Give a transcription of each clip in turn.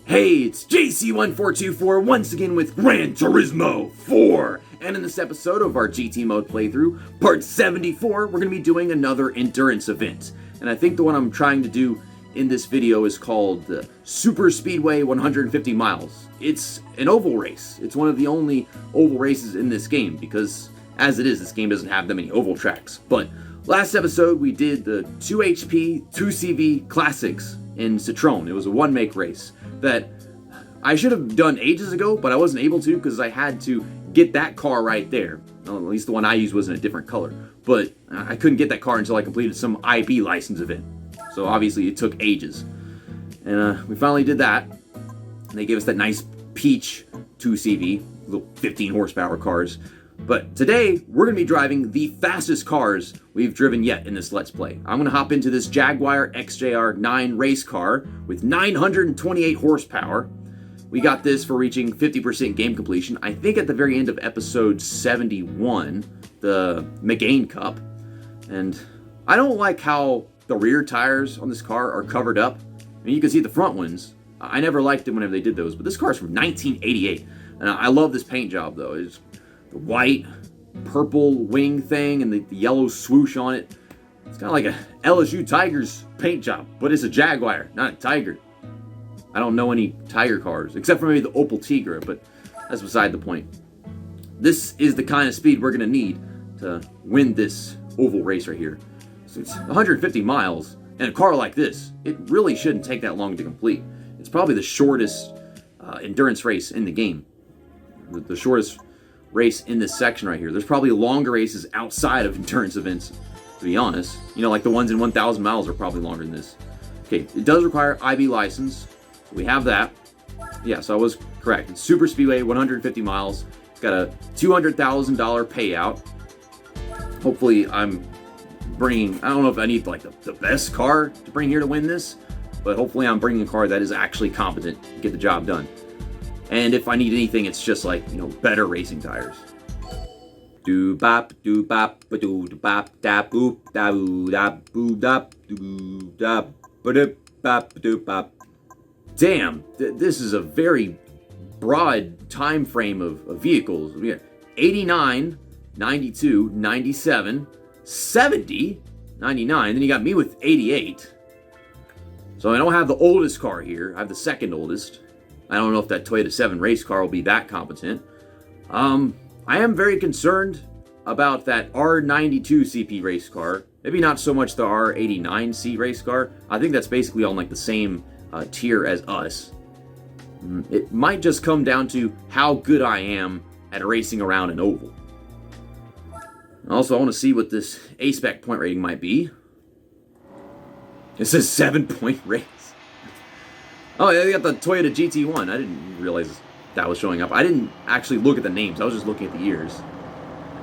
Hey, it's JC1424 once again with Gran Turismo 4. And in this episode of our GT mode playthrough, part 74, we're going to be doing another endurance event. And I think the one I'm trying to do in this video is called the Super Speedway 150 miles. It's an oval race. It's one of the only oval races in this game because, as it is, this game doesn't have that many oval tracks. But last episode, we did the 2HP 2CV Classics in Citroën. It was a one-make race that I should have done ages ago, but I wasn't able to because I had to get that car right there. Well, at least the one I used was in a different color. But I couldn't get that car until I completed some IB license event. So obviously it took ages. And we finally did that. And they gave us that nice peach 2CV, little 15 horsepower cars. But today, we're going to be driving the fastest cars we've driven yet in this Let's Play. I'm going to hop into this Jaguar XJR9 race car with 928 horsepower. We got this for reaching 50% game completion, I think at the very end of episode 71, the McLaren Cup. And I don't like how the rear tires on this car are covered up. I mean, you can see the front ones. I never liked it whenever they did those, but this car is from 1988. And I love this paint job, though. It's the white, purple wing thing and the yellow swoosh on it. It's kind of like a LSU Tigers paint job, but it's a Jaguar, not a Tiger. I don't know any Tiger cars, except for maybe the Opel Tigra, but that's beside the point. This is the kind of speed we're going to need to win this oval race right here. So it's 150 miles, and a car like this, it really shouldn't take that long to complete. It's probably the shortest endurance race in the game. The shortest race in this section right here. There's probably longer races outside of endurance events, to be honest. You know, like the ones in 1,000 miles are probably longer than this. Okay, it does require IB license. We have that. Yeah, so I was correct. It's Super Speedway, 150 miles. It's got a $200,000 payout. Hopefully I'm bringing, I don't know if I need like the best car to bring here to win this, but hopefully I'm bringing a car that is actually competent to get the job done. And if I need anything, it's just like, you know, better racing tires. Do bop do bop ba do bop da boop da boo da boo da boo da ba do bop do bop. Damn, this is a very broad time frame of vehicles. We got 89, 92, 97, 70, 99. Then you got me with 88. So I don't have the oldest car here. I have the second oldest. I don't know if that Toyota 7 race car will be that competent. I am very concerned about that R92 CP race car. Maybe not so much the R89C race car. I think that's basically on like the same tier as us. It might just come down to how good I am at racing around an oval. Also, I want to see what this A-Spec point rating might be. It says 7-point race. Oh, they got the Toyota GT1. I didn't realize that was showing up. I didn't actually look at the names. I was just looking at the years.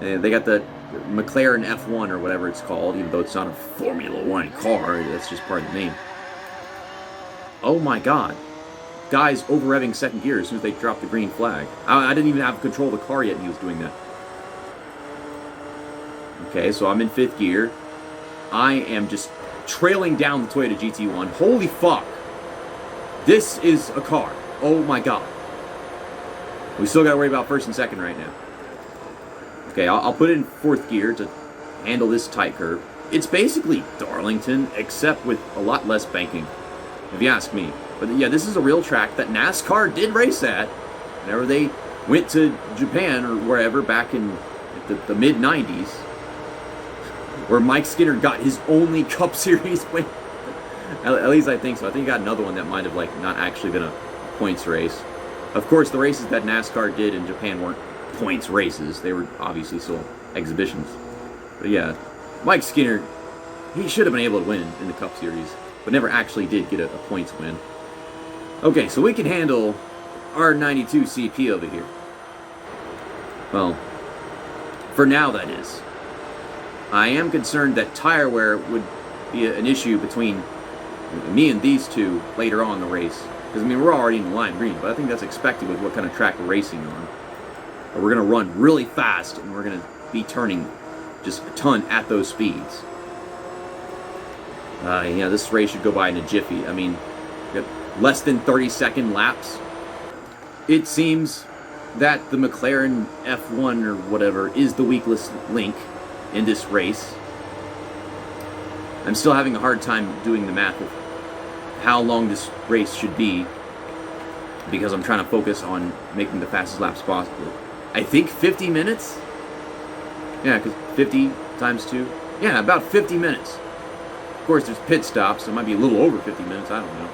And they got the Mclaren F1 or whatever it's called, even though it's not a Formula 1 car. That's just part of the name. Oh my god. Guys over-revving second gear as soon as they drop the green flag. I didn't even have control of the car yet and he was doing that. Okay, so I'm in fifth gear. I am just trailing down the Toyota GT1. Holy fuck. This is a car. Oh my god. We still gotta worry about first and second right now. Okay, I'll put it in fourth gear to handle this tight curve. It's basically Darlington, except with a lot less banking, if you ask me. But yeah, this is a real track that NASCAR did race at whenever they went to Japan or wherever back in the mid-90s, where Mike Skinner got his only Cup Series win. At least I think so. I think he got another one that might have like not actually been a points race. Of course, the races that NASCAR did in Japan weren't points races. They were obviously still exhibitions. But yeah, Mike Skinner, he should have been able to win in the Cup Series, but never actually did get a points win. Okay, so we can handle R92 CP over here. Well, for now that is. I am concerned that tire wear would be an issue between me and these two later on in the race. Because, I mean, we're already in the lime green, but I think that's expected with what kind of track we're racing on. But we're going to run really fast, and we're going to be turning just a ton at those speeds. Yeah, this race should go by in a jiffy. I mean, we got less than 30-second laps. It seems that the McLaren F1 or whatever is the weakest link in this race. I'm still having a hard time doing the math of how long this race should be because I'm trying to focus on making the fastest laps possible. I think 50 minutes? Yeah, because 50 times 2? Yeah, about 50 minutes. Of course, there's pit stops, so it might be a little over 50 minutes, I don't know.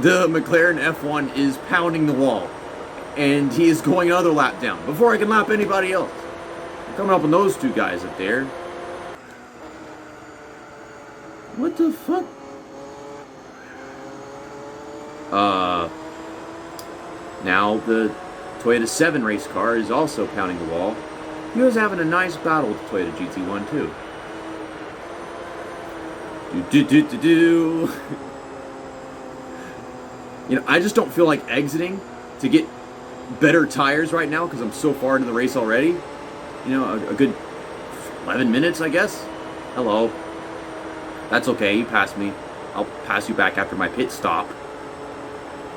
The McLaren F1 is pounding the wall, and he is going another lap down before I can lap anybody else. I'm coming up on those two guys up there. What the fuck? Now the Toyota 7 race car is also pounding the wall. He was having a nice battle with the Toyota GT1 too. You know, I just don't feel like exiting to get better tires right now because I'm so far into the race already. You know, a good 11 minutes, I guess. Hello. That's okay, you passed me. I'll pass you back after my pit stop.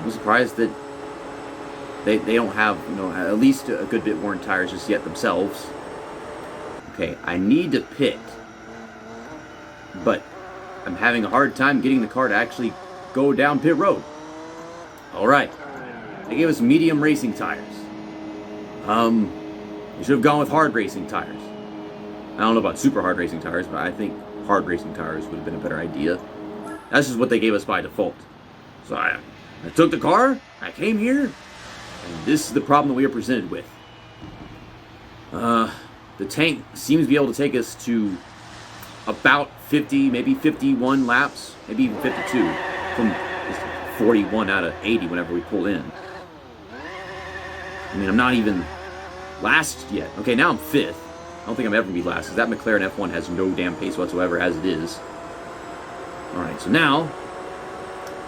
I'm surprised that they don't have, you know, at least a good bit worn tires just yet themselves. Okay, I need to pit. But I'm having a hard time getting the car to actually go down pit road. Alright. They gave us medium racing tires. We should have gone with hard racing tires. I don't know about super hard racing tires, but I think hard racing tires would have been a better idea. That's just what they gave us by default. So I took the car, I came here, and this is the problem that we are presented with. The tank seems to be able to take us to about 50, maybe 51 laps, maybe even 52, from 41 out of 80 whenever we pull in. I mean, I'm not even last yet. Okay, now I'm 5th. I don't think I'm ever going to be last, because that McLaren F1 has no damn pace whatsoever as it is. Alright, so now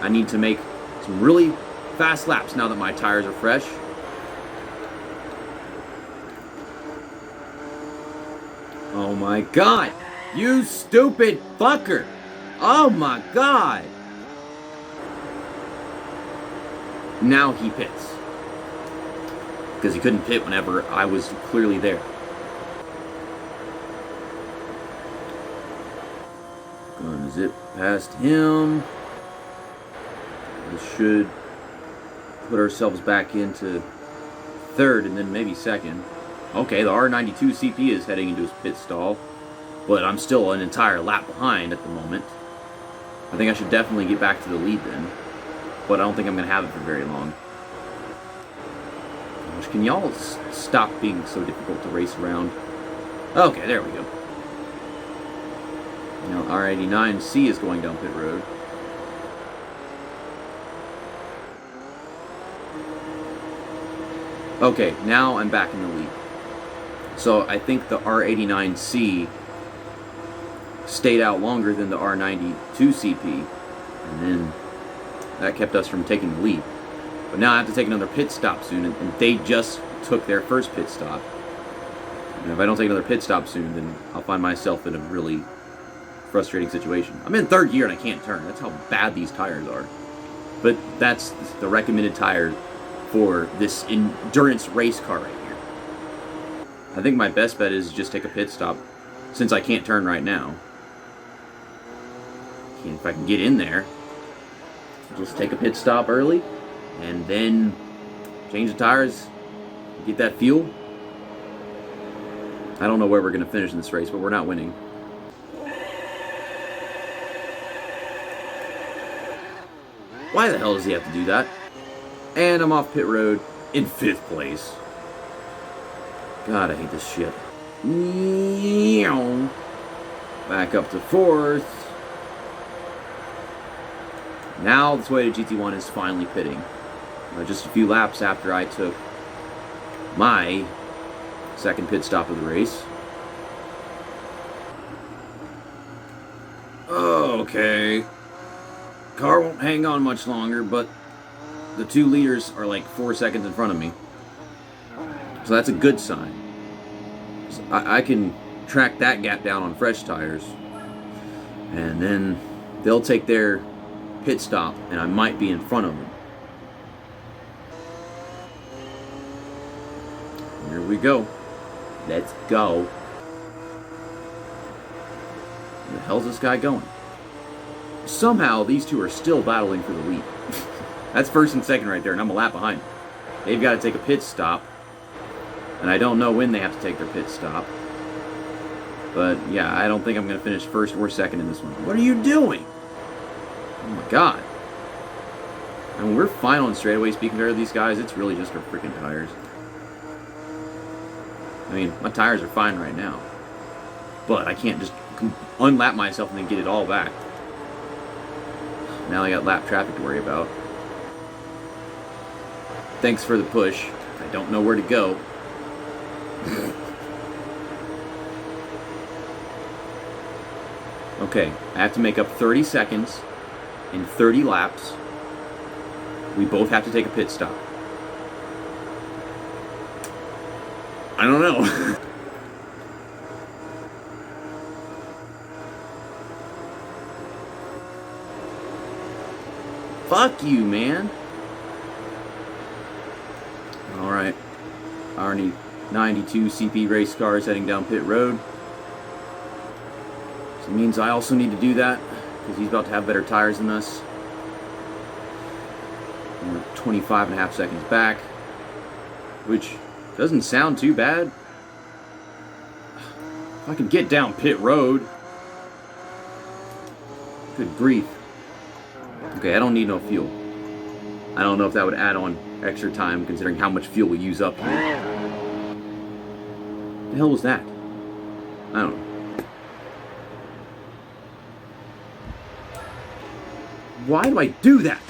I need to make some really fast laps now that my tires are fresh. Oh my god! You stupid fucker! Oh my god! Now he pits. Because he couldn't pit whenever I was clearly there. Gonna zip past him. We should put ourselves back into 3rd and then maybe 2nd. Okay, the R92 CP is heading into his pit stall, but I'm still an entire lap behind at the moment. I think I should definitely get back to the lead then, but I don't think I'm going to have it for very long. Gosh, can y'all stop being so difficult to race around? Okay, there we go. Now R89C is going down pit road. Okay, now I'm back in the lead. So I think the R89C stayed out longer than the R92 CP, and then that kept us from taking the lead. But now I have to take another pit stop soon, and they just took their first pit stop. And if I don't take another pit stop soon, then I'll find myself in a really frustrating situation. I'm in 3rd gear and I can't turn. That's how bad these tires are. But that's the recommended tire for this endurance race car right here. I think my best bet is just take a pit stop, since I can't turn right now. And if I can get in there, just take a pit stop early, and then change the tires, get that fuel. I don't know where we're going to finish in this race, but we're not winning. Why the hell does he have to do that? And I'm off pit road in 5th place. God, I hate this shit. Back up to 4th. Now the Toyota GT1 is finally pitting. Just a few laps after I took my 2nd pit stop of the race. Okay. Car won't hang on much longer, but the 2 leaders are like 4 seconds in front of me. So that's a good sign. So I can track that gap down on fresh tires. And then they'll take their pit stop, and I might be in front of them. Here we go. Let's go. Where the hell's this guy going? Somehow, these two are still battling for the lead. That's first and second right there, and I'm a lap behind. They've got to take a pit stop. And I don't know when they have to take their pit stop. But, yeah, I don't think I'm going to finish first or second in this one. What are you doing? Oh, my God. And when we're final in straightaway speed compared to these guys, it's really just our freaking tires. I mean, my tires are fine right now. But I can't just unlap myself and then get it all back. Now I got lap traffic to worry about. Thanks for the push. I don't know where to go. Okay, I have to make up 30 seconds in 30 laps. We both have to take a pit stop. I don't know. Fuck you, man. Alright. Already 92 CP race cars heading down pit road. So it means I also need to do that, because he's about to have better tires than us. And we're 25 and a half seconds back, which doesn't sound too bad. If I can get down pit road. Good grief. Okay, I don't need no fuel. I don't know if that would add on extra time, considering how much fuel we use up here. What the hell was that? I don't know. Why do I do that?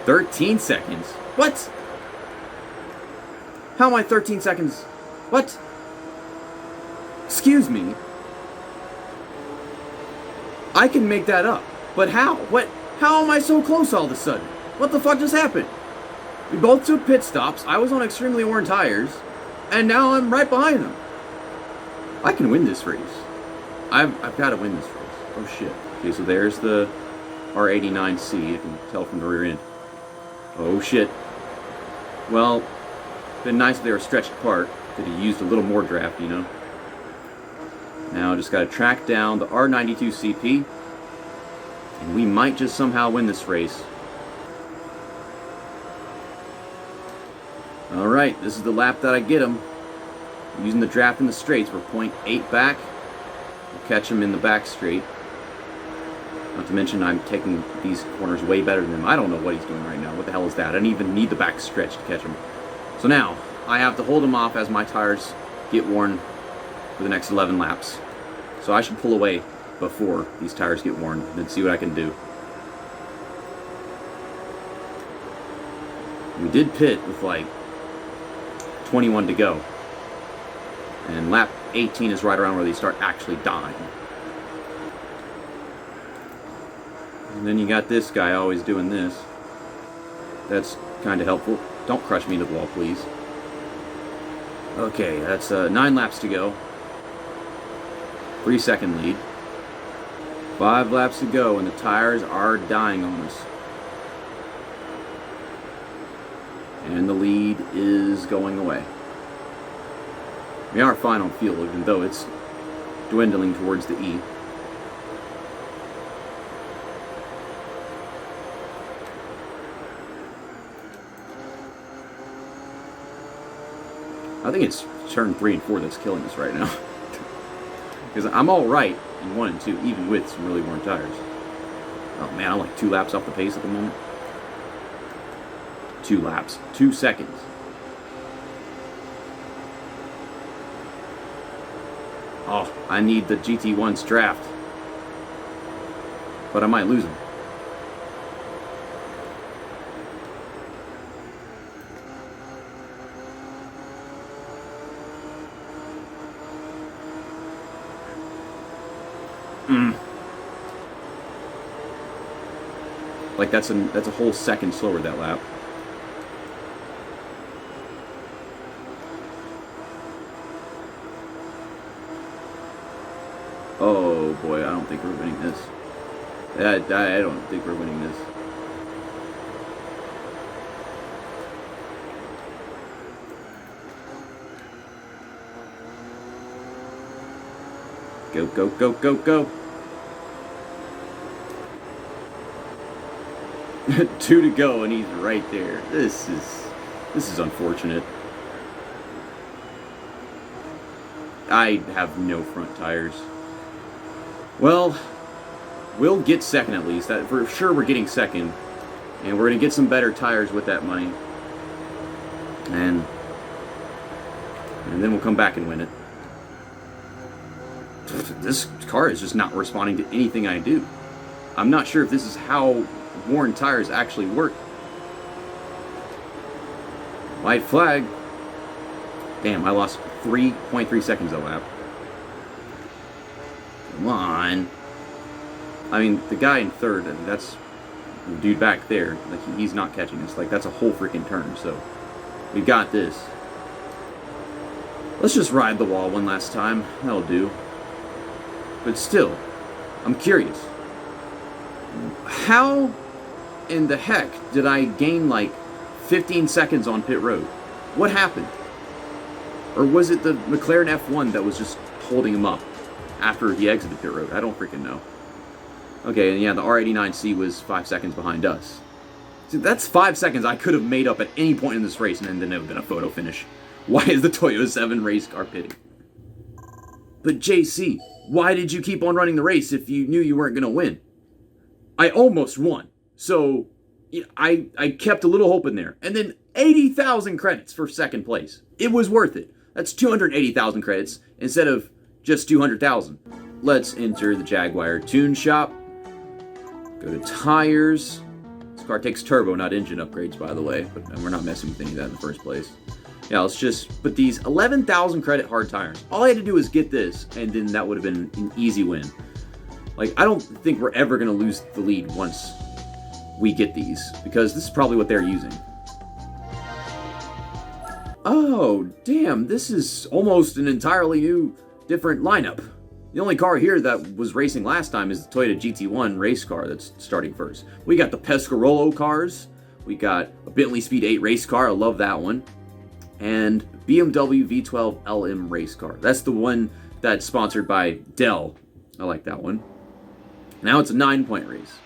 "13 seconds? What? How am I 13 seconds? What? Excuse me. I can make that up. But how? What? How am I so close all of a sudden? What the fuck just happened? We both took pit stops. I was on extremely worn tires. And now I'm right behind them. I can win this race. I've got to win this race. Oh shit. Okay, so there's the R89C. You can tell from the rear end. Oh shit. Well, been nice if they were stretched apart. Could have used a little more draft, you know. Now just got to track down the R92CP, and we might just somehow win this race. Alright, this is the lap that I get him. Using the draft in the straights, we're 0.8 back. We'll catch him in the back straight. Not to mention I'm taking these corners way better than him. I don't know what he's doing right now. What the hell is that? I didn't even need the back stretch to catch him. So now, I have to hold him off as my tires get worn for the next 11 laps. So I should pull away before these tires get worn and then see what I can do. We did pit with like 21 to go. And lap 18 is right around where they start actually dying. And then you got this guy always doing this. That's kind of helpful. Don't crush me into the wall, please. Okay, that's 9 laps to go. 3-second lead. 5 laps to go, and the tires are dying on us. And the lead is going away. We are fine on fuel, even though it's dwindling towards the E. I think it's turn 3 and 4 that's killing us right now. Because I'm all right in 1 and 2, even with some really worn tires. Oh man, I'm like 2 laps off the pace at the moment. 2 laps. 2 seconds. Oh, I need the GT1's draft. But I might lose him. Like, that's a whole second slower that lap. Oh boy, I don't think we're winning this. I don't think we're winning this. Go, go, go, go, go. 2 to go, and he's right there. This is unfortunate. I have no front tires. Well, we'll get second at least. That for sure we're getting second. And we're going to get some better tires with that money. And then we'll come back and win it. This car is just not responding to anything I do. I'm not sure if this is how worn tires actually work. White flag. Damn, I lost 3.3 seconds a lap. Come on. I mean, the guy in third, that's the dude back there. Like, he's not catching us. Like, that's a whole freaking turn, so we got this. Let's just ride the wall one last time. That'll do. But still, I'm curious. How in the heck did I gain like 15 seconds on pit road? What happened? Or was it the McLaren F1 that was just holding him up after he exited pit road? I don't freaking know. Okay, and yeah, the R89C was 5 seconds behind us. See, that's 5 seconds I could have made up at any point in this race, and then it would have been a photo finish. Why is the Toyota 7 race car pitting? But JC, why did you keep on running the race if you knew you weren't going to win? I almost won. So, I kept a little hope in there. And then 80,000 credits for second place. It was worth it. That's 280,000 credits instead of just 200,000. Let's enter the Jaguar tune shop. Go to tires. This car takes turbo, not engine upgrades, by the way. But we're not messing with any of that in the first place. Yeah, let's just put these 11,000 credit hard tires. All I had to do was get this, and then that would have been an easy win. Like, I don't think we're ever going to lose the lead once we get these, because this is probably what they're using. Oh, damn, this is almost an entirely new, different lineup. The only car here that was racing last time is the Toyota GT1 race car that's starting first. We got the Pescarolo cars. We got a Bentley Speed 8 race car. I love that one. And BMW V12 LM race car. That's the one that's sponsored by Dell. I like that one. Now it's a 9-point race.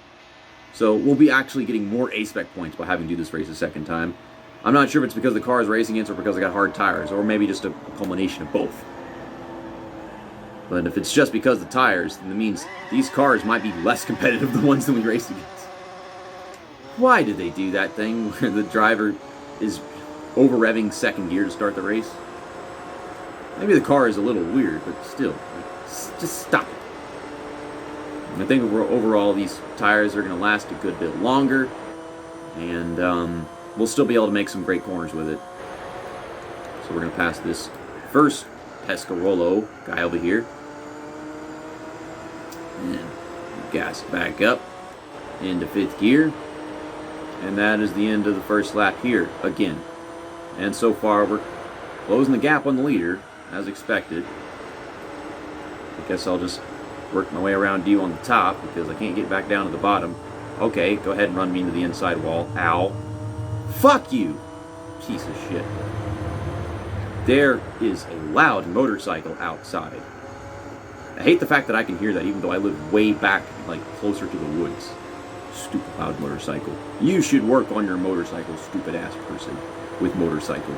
So we'll be actually getting more A-Spec points by having to do this race a second time. I'm not sure if it's because the car is racing against or because I got hard tires, or maybe just a culmination of both. But if it's just because of the tires, then it means these cars might be less competitive than the ones that we raced against. Why did they do that thing where the driver is over-revving second gear to start the race? Maybe the car is a little weird, but still, just stop it. I think overall these tires are going to last a good bit longer, and we'll still be able to make some great corners with it. So we're going to pass this first Pescarolo guy over here. And gas back up into fifth gear. And that is the end of the first lap here again. And so far we're closing the gap on the leader, as expected. I guess I'll just work my way around you on the top because I can't get back down to the bottom. Okay, go ahead and run me into the inside wall. Ow. Fuck you, piece of shit. There is a loud motorcycle outside. I hate the fact that I can hear that even though I live way back, like closer to the woods. Stupid loud motorcycle. You should work on your motorcycle, stupid ass person with motorcycle.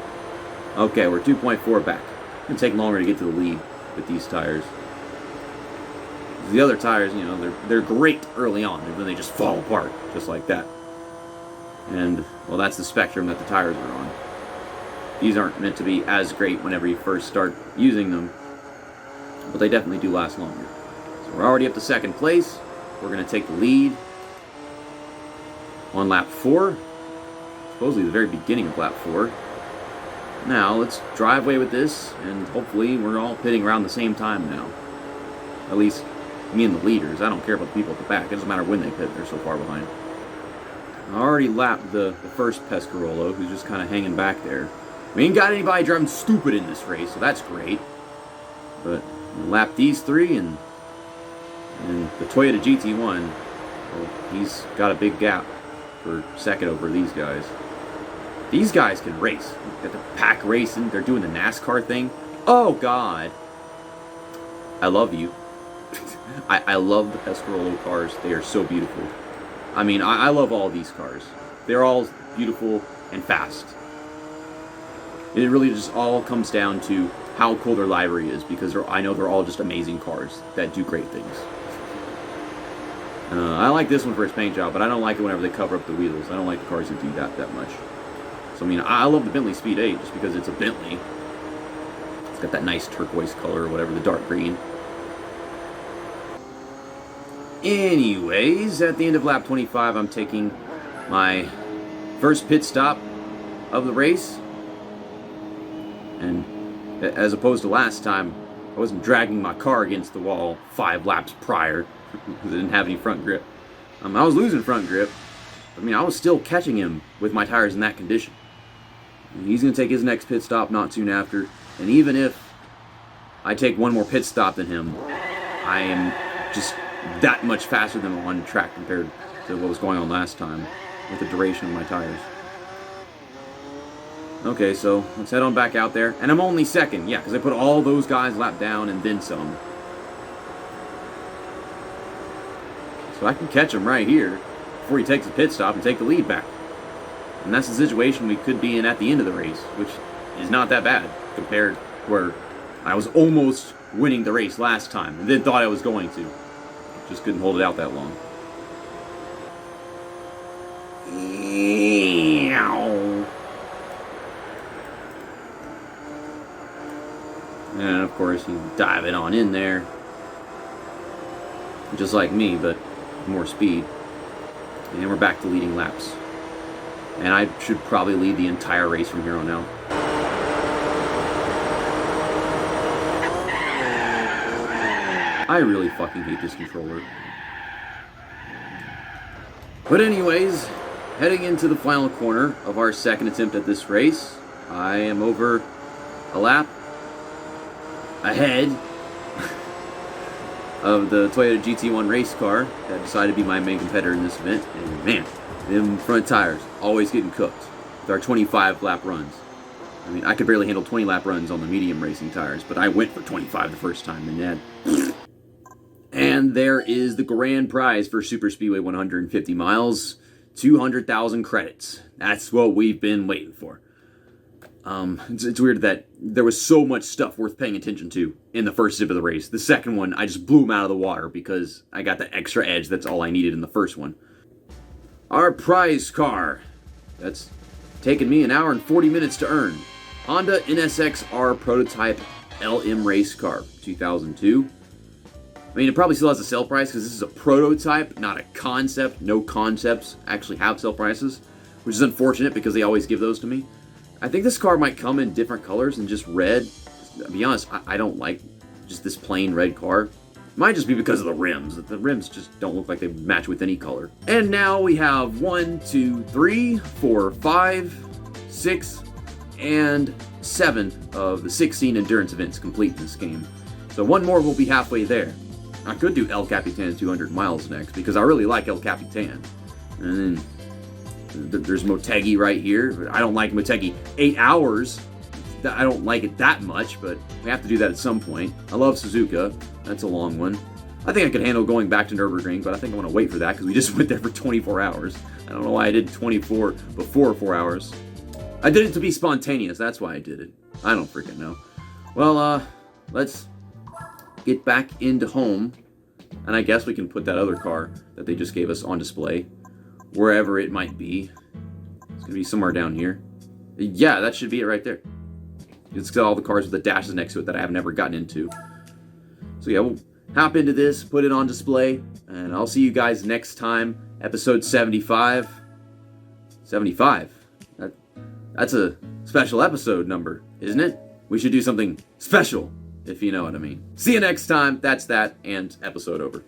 Okay, we're 2.4 back. It's gonna take longer to get to the lead with these tires. The other tires, you know, they're great early on, and then they just fall apart, just like that. And, well, that's the spectrum that the tires are on. These aren't meant to be as great whenever you first start using them, but they definitely do last longer. So we're already up to second place. We're going to take the lead on lap 4. Supposedly the very beginning of lap 4. Now, let's drive away with this, and hopefully we're all pitting around the same time now. At least, me and the leaders. I don't care about the people at the back. It doesn't matter when they pit. They're so far behind. I already lapped the first Pescarolo, who's just kind of hanging back there. We ain't got anybody driving stupid in this race, so that's great. But lap these three, and the Toyota GT1, well, he's got a big gap for second over these guys. These guys can race. Got the pack racing. They're doing the NASCAR thing. Oh, God. I love you. I love the Pescarolo cars. They are so beautiful. I mean, I love all these cars. They're all beautiful and fast. It really just all comes down to how cool their livery is, because I know they're all just amazing cars that do great things. I like this one for its paint job, but I don't like it whenever they cover up the wheels. I don't like the cars that do that much. So, I mean, I love the Bentley Speed 8 just because it's a Bentley. It's got that nice turquoise color or whatever, the dark green. Anyways, at the end of lap 25, I'm taking my first pit stop of the race. And as opposed to last time, I wasn't dragging my car against the wall 5 laps prior because I didn't have any front grip. I was losing front grip. I mean, I was still catching him with my tires in that condition. And he's going to take his next pit stop not soon after. And even if I take one more pit stop than him, I am just that much faster than him on track compared to what was going on last time with the duration of my tires. Okay, so let's head on back out there. And I'm only second, yeah, because I put all those guys lapped down and then some. So I can catch him right here before he takes a pit stop and take the lead back. And that's the situation we could be in at the end of the race, which is not that bad compared where I was almost winning the race last time and then thought I was going to. Just couldn't hold it out that long. And of course, you dive it on in there. Just like me, but more speed. And we're back to leading laps. And I should probably lead the entire race from here on out. I really fucking hate this controller. But anyways, heading into the final corner of our second attempt at this race, I am over a lap ahead of the Toyota GT1 race car that decided to be my main competitor in this event. And man, them front tires always getting cooked with our 25 lap runs. I mean, I could barely handle 20 lap runs on the medium racing tires, but I went for 25 the first time, and then... And there is the grand prize for Super Speedway 150 miles, 200,000 credits. That's what we've been waiting for. It's weird that there was so much stuff worth paying attention to in the first zip of the race. The second one, I just blew them out of the water because I got the extra edge. That's all I needed in the first one. Our prize car. That's taken me an hour and 40 minutes to earn. Honda NSX-R Prototype LM Race Car, 2002. I mean, it probably still has a sale price because this is a prototype, not a concept. No concepts actually have sale prices, which is unfortunate because they always give those to me. I think this car might come in different colors than just red. To be honest, I don't like just this plain red car. It might just be because of the rims. The rims just don't look like they match with any color. And now we have 1, 2, 3, 4, 5, 6, and 7 of the 16 endurance events complete in this game. So one more will be halfway there. I could do El Capitan 200 miles next because I really like El Capitan. And then there's Motegi right here. I don't like Motegi 8 hours. I don't like it that much, but we have to do that at some point. I love Suzuka. That's a long one. I think I could handle going back to Nürburgring, but I think I want to wait for that because we just went there for 24 hours. I don't know why I did 24 before 4 hours. I did it to be spontaneous. That's why I did it. I don't freaking know. Well, let's get back into home, and I guess we can put that other car that they just gave us on display wherever it might be. It's gonna be somewhere down here. Yeah, that should be it right there. It's got all the cars with the dashes next to it that I have never gotten into. So yeah, we'll hop into this, put it on display, and I'll see you guys next time. Episode 75. 75. That's a special episode number, isn't it? We should do something special if you know what I mean. See you next time. That's that, and episode over.